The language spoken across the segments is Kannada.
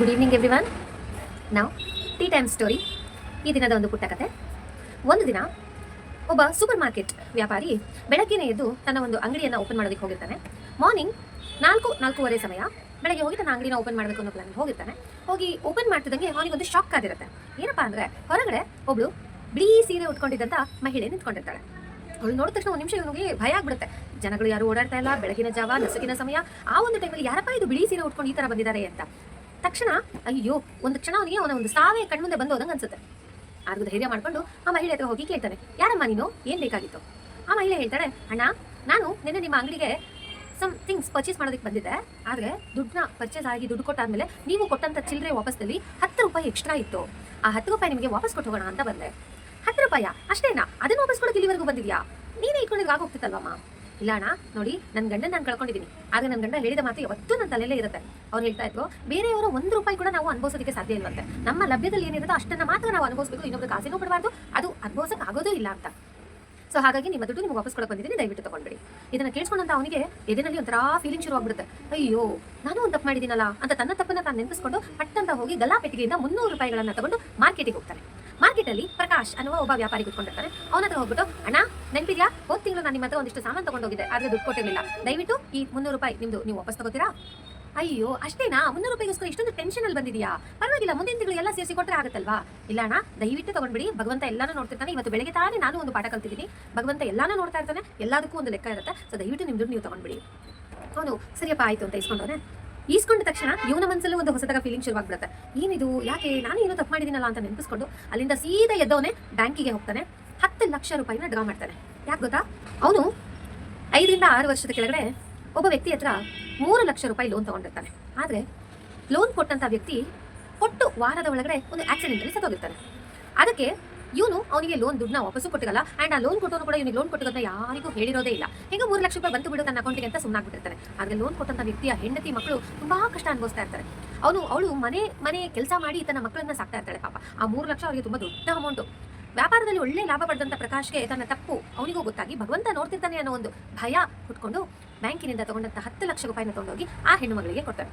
Good evening everyone. ನಾವು ಟೀ ಟೈಮ್ ಸ್ಟೋರಿ. ಈ ದಿನದ ಒಂದು ಪುಟ್ಟ ಕತೆ. ಒಂದು ದಿನ ಒಬ್ಬ ಸೂಪರ್ ಮಾರ್ಕೆಟ್ ವ್ಯಾಪಾರಿ ಬೆಳಗ್ಗೆನೇ ಎದ್ದು ತನ್ನ ಒಂದು ಅಂಗಡಿಯನ್ನು ಓಪನ್ ಮಾಡೋದಕ್ಕೆ ಹೋಗಿರ್ತಾನೆ. ಮಾರ್ನಿಂಗ್ 4-4:30 ಸಮಯ. ಬೆಳಗ್ಗೆ ಹೋಗಿ ತನ್ನ ಅಂಗಡಿನ ಓಪನ್ ಮಾಡಬೇಕು ಅನ್ನೋ ಪ್ಲಾನ್ ಹೋಗಿರ್ತಾನೆ. ಹೋಗಿ ಓಪನ್ ಮಾಡ್ತಿದ್ದಂಗೆ ಅವನಿಗೊಂದು ಶಾಕ್ ಆಗಿರುತ್ತೆ. ಏನಪ್ಪಾ ಅಂದರೆ ಹೊರಗಡೆ ಒಬ್ಳು ಬಿಳಿ ಸೀರೆ ಉಟ್ಕೊಂಡಿದ್ದಂಥ ಮಹಿಳೆ ನಿಂತ್ಕೊಂಡಿರ್ತಾಳೆ. ಅವಳು ನೋಡಿದ ತಕ್ಷಣ ಒಂದು ನಿಮಿಷ ಇವನಿಗೆ ಭಯ ಆಗ್ಬಿಡುತ್ತೆ. ಜನಗಳು ಯಾರು ಓಡಾಡ್ತಾ ಇಲ್ಲ, ಬೆಳಗಿನ ಜಾವ, ನಸುಕಿನ ಸಮಯ. ಆ ಒಂದು ಟೈಮಲ್ಲಿ ಯಾರಪ್ಪ ಇದು ಬಿಳಿ ಸೀರೆ ಉಟ್ಕೊಂಡು ಈ ಥರ ಬಂದಿದ್ದಾರೆ ಅಂತ ತಕ್ಷಣ ಅಯ್ಯೋ ಒಂದು ಕ್ಷಣ ಅವನಿಗೆ ಅವನ ಒಂದು ಸಾವೇ ಕಣ್ಮುಂದೆ ಬಂದು ಹೋದಂಗೆ ಅನ್ಸುತ್ತೆ. ಆದ್ರೂ ಧೈರ್ಯ ಮಾಡ್ಕೊಂಡು ಆ ಮಹಿಳೆ ಹತ್ರ ಹೋಗಿ ಕೇಳ್ತಾನೆ, ಯಾರಮ್ಮ ನೀನು, ಏನ್ ಬೇಕಾಗಿತ್ತು? ಆ ಮಹಿಳೆ ಹೇಳ್ತಾಳೆ, ಅಣ್ಣ ನಾನು ನಿನ್ನೆ ನಿಮ್ಮ ಅಂಗಡಿಗೆ ಸಮ್ ಥಿಂಗ್ಸ್ ಪರ್ಚೇಸ್ ಮಾಡೋದಕ್ಕೆ ಬಂದಿದ್ದೆ. ಆದರೆ ದುಡ್ಡನ್ನ ಪರ್ಚೇಸ್ ಆಗಿ ದುಡ್ಡು ಕೊಟ್ಟಾದ್ಮೇಲೆ ನೀವು ಕೊಟ್ಟಂತ ಚಿಲ್ಲರೆ ವಾಪಸ್ಸಲ್ಲಿ 10 ರೂಪಾಯಿ ಎಕ್ಸ್ಟ್ರಾ ಇತ್ತು. ಆ 10 ರೂಪಾಯಿ ನಿಮಗೆ ವಾಪಸ್ ಕೊಟ್ಟು ಹೋಗೋಣ ಅಂತ ಬಂದೆ. 10 ರೂಪಾಯಿ ಅಷ್ಟೇನಾ? ಅದನ್ನು ವಾಪಸ್ ಕೊಡೋಕೆ ಇಲ್ಲಿವರೆಗೂ ಬಂದಿದ್ಯಾ? ನೀನೇ ಇಟ್ಕೊಂಡಿದ್ರೆ ಆಗೋಗ್ತಿತ್ತಲ್ವಮ್ಮ? ಇಲ್ಲ ಅಣ್ಣ, ನೋಡಿ ನನ್ನ ಗಂಡ ನಾನು ಕಳ್ಕೊಂಡಿದ್ದೀನಿ. ಆಗ ನನ್ನ ಗಂಡ ಹೇಳಿದ ಮಾತು ಯಾವತ್ತೂ ನನ್ನ ತಲೆಯಲ್ಲೇ ಇರುತ್ತೆ. ಅವ್ರು ಹೇಳ್ತಾ ಇದ್ರು, ಬೇರೆಯವರು 1 ರೂಪಾಯಿ ಕೂಡ ನಾವು ಅನುಭವಿಸೋದಕ್ಕೆ ಸಾಧ್ಯ ಇಲ್ವಂತೆ. ನಮ್ಮ ಲಭ್ಯದಲ್ಲಿ ಏನಿರುತ್ತೋ ಅಷ್ಟನ್ನ ಮಾತ್ರ ನಾವು ಅನುಭವಿಸಬೇಕು, ಇನ್ನೊಬ್ರು ಕಾಸಿನೂ ಕೊಡಬಾರ್ದು, ಅದು ಅನುಭವಿಸಕ್ಕೆ ಆಗೋದೇ ಇಲ್ಲ ಅಂತ. ಸೊ ಹಾಗಾಗಿ ನಿಮ್ಮ ದುಡ್ಡು ನಿಮ್ಗೆ ವಾಪಸ್ ಕೊಡಕ್ಕೆ ಬಂದಿದ್ದೀನಿ, ದಯವಿಟ್ಟು ತಗೊಂಡ್ಬಿಡಿ. ಇದನ್ನ ಕೇಳಿಸ್ಕೊಂಡಂತ ಅವನಿಗೆ ಎದೆನಲ್ಲಿ ಒಂಥರ ಫೀಲಿಂಗ್ ಶುರು ಆಗ್ಬಿಡುತ್ತೆ. ಅಯ್ಯೋ ನಾನು ಒಂದು ತಪ್ಪು ಮಾಡಿದ್ದೀನಲ್ಲ ಅಂತ ತನ್ನ ತಪ್ಪನ್ನ ತಾನು ನೆನಪಿಸ್ಕೊಂಡು ಪಟ್ಟಂತ ಹೋಗಿ ಗಲಾಪೆಟ್ಟಿಗೆಯಿಂದ 300 ರೂಪಾಯಿಗಳನ್ನ ತಗೊಂಡು ಮಾರ್ಕೆಟಿಗೆ ಹೋಗ್ತಾನೆ. ಮಾರ್ಕೆಟಲ್ಲಿ ಪ್ರಕಾಶ್ ಅನ್ನುವ ಒಬ್ಬ ವ್ಯಾಪಾರಿ ಕೂತ್ಕೊಂಡಿರ್ತಾನೆ. ಅವನ ಹತ್ರ ಹೋಗ್ಬಿಟ್ಟು, ಅಣ್ಣ ನೆನಪಿದ್ಯಾ, ಹೋದ ತಿಂಗಳು ನಾನು ನಿಮ್ಮ ಹತ್ರ ಒಂದಿಷ್ಟು ಸಾಮಾನು ತಗೊಂಡೋಗಿದ್ದೆ, ಆದ್ರೆ ದುಡ್ಡು ಕೊಟ್ಟಿರಲಿಲ್ಲ. ದಯವಿಟ್ಟು ಈ 300 ರೂಪಾಯಿ ನಿಮ್ದು ನೀವು ವಾಪಸ್ ತಗೋತೀರಾ? ಅಯ್ಯೋ ಅಷ್ಟೇನಾ? 300 ರೂಪಾಯಿಗೋಸ್ಕರ ಇಷ್ಟೊಂದು ಟೆನ್ಷನ್ ಅಲ್ಲಿ ಬಂದಿದ್ಯಾ? ಪರವಾಗಿಲ್ಲ, ಮುಂದಿನ ತಿಂಗಳು ಎಲ್ಲ ಸೇರಿಸಿ ಕೊಟ್ಟರೆ ಆಗುತ್ತಲ್ವಾ? ಇಲ್ಲ ಅಣ್ಣ, ದಯವಿಟ್ಟು ತಗೊಂಡ್ಬಿಡಿ. ಭಗವಂತ ಎಲ್ಲಾನು ನೋಡ್ತಿರ್ತಾನೆ. ಇವತ್ತು ಬೆಳಗ್ಗೆ ತಾನೇ ನಾನು ಒಂದು ಪಾಠ ಕಲ್ತಿದ್ದೀನಿ. ಭಗವಂತ ಎಲ್ಲಾನು ನೋಡ್ತಾ ಇರ್ತಾನೆ, ಎಲ್ಲದಕ್ಕೂ ಒಂದು ಲೆಕ್ಕ ಇರುತ್ತೆ. ಸೊ ದಯವಿಟ್ಟು ನಿಮ್ಮ ದುಡ್ಡು ನೀವು ತಗೊಂಡ್ಬಿಡಿ. ಅವನು ಸರಿಯಪ್ಪ ಆಯ್ತು ಅಂತ ಇಸ್ಕೊಂಡವನೆ. ಈಸ್ಕೊಂಡ ತಕ್ಷಣ ಇವನ ಮನಸ್ಸಲ್ಲೂ ಒಂದು ಹೊಸದಾದ ಫೀಲಿಂಗ್ ಶುರುವಾಗ್ಬಿಡುತ್ತೆ. ಏನಿದು, ಯಾಕೆ ನಾನು ಏನೋ ತಪ್ಪು ಮಾಡಿದ್ದೀನಲ್ಲ ಅಂತ ನೆನಪಿಸ್ಕೊಂಡು ಅಲ್ಲಿಂದ ಸೀದಾ ಎದ್ದವನೇ ಬ್ಯಾಂಕಿಗೆ ಹೋಗ್ತಾನೆ. 10 ಲಕ್ಷ ರೂಪಾಯಿನ ಡ್ರಾ ಮಾಡ್ತಾನೆ. ಯಾಕೆ ಗೊತ್ತಾ? ಅವನು 5-6 ವರ್ಷದ ಕೆಳಗಡೆ ಒಬ್ಬ ವ್ಯಕ್ತಿ ಹತ್ರ 3 ಲಕ್ಷ ರೂಪಾಯಿ ಲೋನ್ ತಗೊಂಡಿರ್ತಾನೆ. ಆದರೆ ಲೋನ್ ಕೊಟ್ಟಂತ ವ್ಯಕ್ತಿ ಕೊಟ್ಟು ವಾರದ ಒಳಗಡೆ ಒಂದು ಆಕ್ಸಿಡೆಂಟಲ್ಲಿ ಸತ್ತೋಗಿರ್ತಾನೆ. ಅದಕ್ಕೆ ಇವನು ಅವನಿಗೆ ಲೋನ್ ದುಡ್ಡನ್ನ ವಾಪಸ್ಸು ಕೊಟ್ಟಿರಲ್ಲ. ಆ್ಯಂಡ್ ಆ ಲೋನ್ ಕೊಟ್ಟೋನು ಕೂಡ ಇವನಿಗೆ ಲೋನ್ ಕೊಟ್ಟಿರೋದನ್ನ ಯಾರಿಗೂ ಹೇಳಿರೋದೇ ಇಲ್ಲ. ಈಗ 3 ಲಕ್ಷ ರೂಪಾಯಿ ಬಂತು ಬಿಡು ತನ್ನ ಅಕೌಂಟಿಗೆ ಅಂತ ಸುಮ್ಮನಾಗ್ಬಿಟ್ಟಿರ್ತಾನೆ. ಆದರೆ ಲೋನ್ ಕೊಟ್ಟಂತ ವ್ಯಕ್ತಿಯ ಹೆಂಡತಿ ಮಕ್ಕಳು ತುಂಬಾ ಕಷ್ಟ ಅನುಭವಿಸ್ತಾ ಇರ್ತಾರೆ. ಅವಳು ಮನೆ ಕೆಲಸ ಮಾಡಿ ತನ್ನ ಮಕ್ಕಳನ್ನ ಸಾಕ್ತಾ ಇರ್ತಾಳೆ. ಪಾಪ ಆ 3 ಲಕ್ಷ ಅವರಿಗೆ ತುಂಬಾ ದೊಡ್ಡ ಅಮೌಂಟು. ವ್ಯಾಪಾರದಲ್ಲಿ ಒಳ್ಳೆ ಲಾಭ ಪಡೆದಂತ ಪ್ರಕಾಶ್ಗೆ ತನ್ನ ತಪ್ಪು ಅವನಿಗೂ ಗೊತ್ತಾಗಿ ಭಗವಂತ ನೋಡ್ತಿರ್ತಾನೆ ಅನ್ನೋ ಒಂದು ಭಯ ಹುಟ್ಕೊಂಡು ಬ್ಯಾಂಕಿನಿಂದ ತಗೊಂಡಂತ 10 ಲಕ್ಷ ರೂಪಾಯಿನ ತಗೊಂಡೋಗಿ ಆ ಹೆಣ್ಣು ಮಗಳಿಗೆ ಕೊಡ್ತಾಳೆ.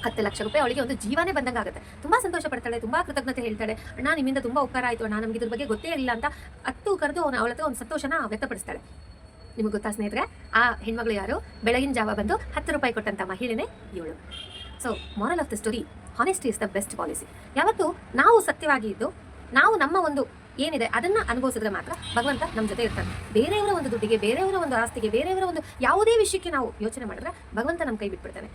10 ಲಕ್ಷ ರೂಪಾಯಿ ಅವಳಿಗೆ ಒಂದು ಜೀವನೇ ಬಂದಂಗಾಗುತ್ತೆ. ತುಂಬಾ ಸಂತೋಷ ಪಡ್ತಾಳೆ, ತುಂಬಾ ಕೃತಜ್ಞತೆ ಹೇಳ್ತಾಳೆ. ಅಣ್ಣ ನಿಮ್ಮಿಂದ ತುಂಬಾ ಉಪಕಾರ ಆಯ್ತು ಅಣ್ಣ, ನಮ್ಗೆ ಇದ್ರ ಬಗ್ಗೆ ಗೊತ್ತೇ ಇರಲಿಲ್ಲ ಅಂತ ಅತ್ತು ಕರೆದು ಅವಳ ಹತ್ರ ಒಂದು ಸಂತೋಷನ ವ್ಯಕ್ತಪಡಿಸ್ತಾಳೆ. ನಿಮಗೆ ಗೊತ್ತಾ ಸ್ನೇಹಿತರೆ, ಆ ಹೆಣ್ಮಗಳು ಯಾರು? ಬೆಳಗಿನ ಜಾವ ಬಂದು 10 ರೂಪಾಯಿ ಕೊಟ್ಟಂತ ಮಹಿಳೆನೇ ಇವಳು. So moral of the story, honesty is the best policy. ಯಾವತ್ತು ನಾವು ಸತ್ಯವಾಗಿ ಇದ್ದು ನಾವು ನಮ್ಮ ಒಂದು ಏನಿದೆ ಅದನ್ನ ಅನುಭವಿಸಿದ್ರೆ ಮಾತ್ರ ಭಗವಂತ ನಮ್ಮ ಜೊತೆ ಇರ್ತಾನೆ. ಬೇರೆಯವರ ಒಂದು ದುಡ್ಡಿಗೆ, ಬೇರೆಯವರ ಒಂದು ಆಸ್ತಿಗೆ, ಬೇರೆಯವರ ಒಂದು ಯಾವುದೇ ವಿಷಯಕ್ಕೆ ನಾವು ಯೋಚನೆ ಮಾಡಿದ್ರೆ ಭಗವಂತ ನಮ್ಮ ಕೈ ಬಿಟ್ಬಿಡ್ತಾನೆ.